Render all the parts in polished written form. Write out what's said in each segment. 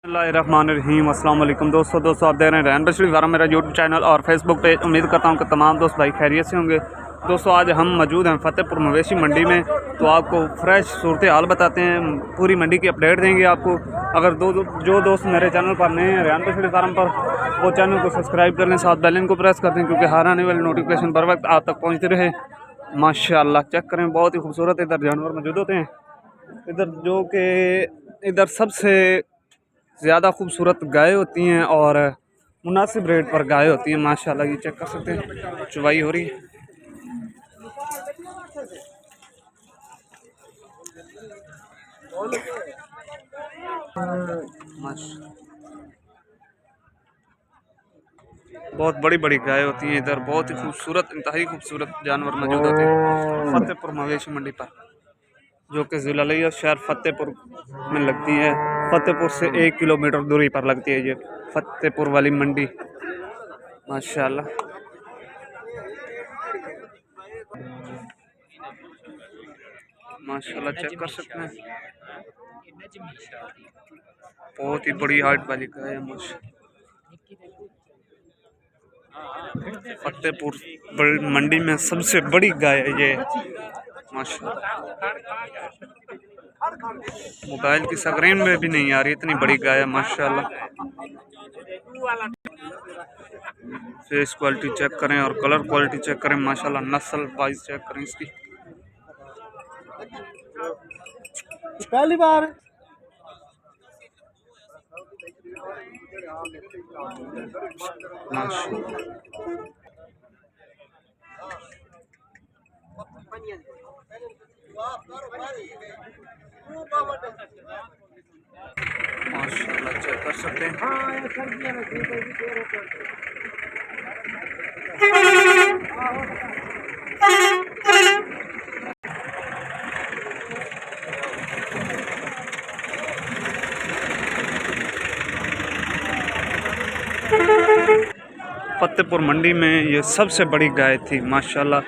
बिस्मिल्लाहिर्रहमानिर्रहीम। अस्सलाम वालेकुम दोस्तों आप देख रहे हैं रैन बशरी फार्म, मेरा यूट्यूब चैनल और फेसबुक पेज। उम्मीद करता हूँ कि तमाम दोस्त भाई खैरियत से होंगे। दोस्तों आज हम मौजूद हैं फ़तेहपुर मवेशी मंडी में, तो आपको फ्रेश सूरत हाल बताते हैं, पूरी मंडी की अपडेट देंगे आपको। अगर जो दोस्त मेरे चैनल पर नए हैं रैन बशरी फार्म पर, वो चैनल को सब्सक्राइब कर लें, साथ बेल आइकन को प्रेस कर दें, क्योंकि हर आने वाली नोटिफिकेशन बर वक्त आप तक पहुँचते रहे। माशाल्लाह चेक करें, बहुत ही खूबसूरत इधर जानवर मौजूद होते हैं। इधर जो कि इधर सबसे ज़्यादा खूबसूरत गाय होती हैं और मुनासिब रेट पर गाय होती हैं। माशाल्लाह ये चेक कर सकते हैं, चुवाई हो रही है। बहुत बड़ी बड़ी गाय होती हैं इधर, बहुत ही खूबसूरत, इंतहाई खूबसूरत जानवर मौजूद होते हैं फ़तेहपुर मवेशी मंडी पर, जो कि ज़िला लिया शहर फ़तेहपुर में लगती है। फ़तेहपुर से 1 किलोमीटर दूरी पर लगती है ये फ़तेहपुर वाली मंडी। माशाल्लाह माशाल्लाह चेक कर सकते हैं, बहुत ही बड़ी हाइट वाली गाय है। फ़तेहपुर बड़ी मंडी में सबसे बड़ी गाय है ये। माशाल्लाह मोबाइल की स्क्रीन में भी नहीं आ रही, इतनी बड़ी गाय है माशाल्लाह। फेस क्वालिटी चेक करें और कलर क्वालिटी चेक करें, माशाल्लाह नस्ल वाइज चेक करें इसकी। पहली बार माशाल्लाह चेक कर सकते हैं। फ़तेहपुर मंडी में ये सबसे बड़ी गाय थी माशाल्लाह।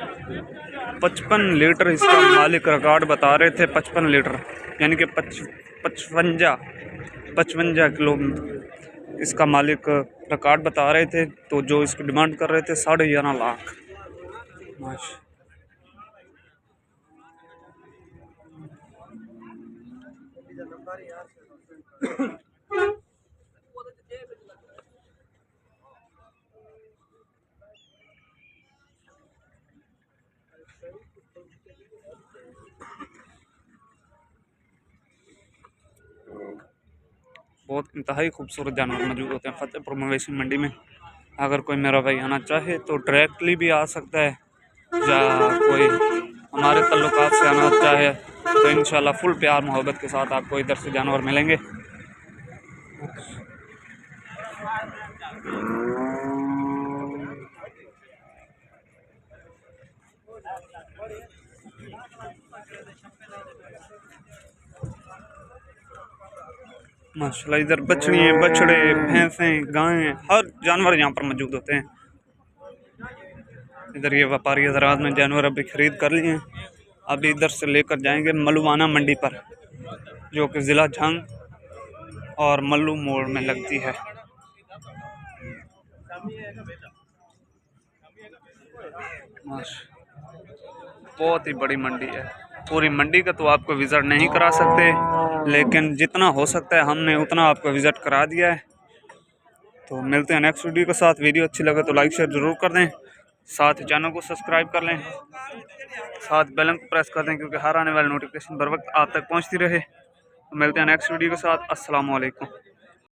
55 लीटर इसका मालिक रिकॉर्ड बता रहे थे, 55 लीटर यानी कि 55 किलो इसका मालिक रिकॉर्ड बता रहे थे। तो जो इसकी डिमांड कर रहे थे 11.5 लाख। माशा बहुत इंतहाई खूबसूरत जानवर मौजूद होते हैं फ़तेहपुर मवेशी मंडी में। अगर कोई मेरा भाई आना चाहे तो डायरेक्टली भी आ सकता है, या कोई हमारे तल्लुकात से आना चाहे तो इंशाल्लाह फुल प्यार मोहब्बत के साथ आपको इधर से जानवर मिलेंगे। माशाल्लाह इधर बछड़ियाँ, बछड़े, भैंसें, गायें, हर जानवर यहाँ पर मौजूद होते हैं। इधर ये व्यापारी हज़रात ने जानवर अभी ख़रीद कर लिए हैं, अभी इधर से लेकर जाएंगे मलुवाना मंडी पर, जो कि ज़िला झंग और मल्लू मोड़ में लगती है। बहुत ही बड़ी मंडी है। पूरी मंडी का तो आपको विज़िट नहीं करा सकते, लेकिन जितना हो सकता है हमने उतना आपको विज़िट करा दिया है। तो मिलते हैं नेक्स्ट वीडियो के साथ। वीडियो अच्छी लगे तो लाइक शेयर ज़रूर कर दें, साथ चैनल को सब्सक्राइब कर लें, साथ बेल आइकन को प्रेस कर दें, क्योंकि हर आने वाली नोटिफिकेशन बर वक्त आप तक पहुंचती रहे। तो मिलते हैं नेक्स्ट वीडियो के साथ। अस्सलाम वालेकुम।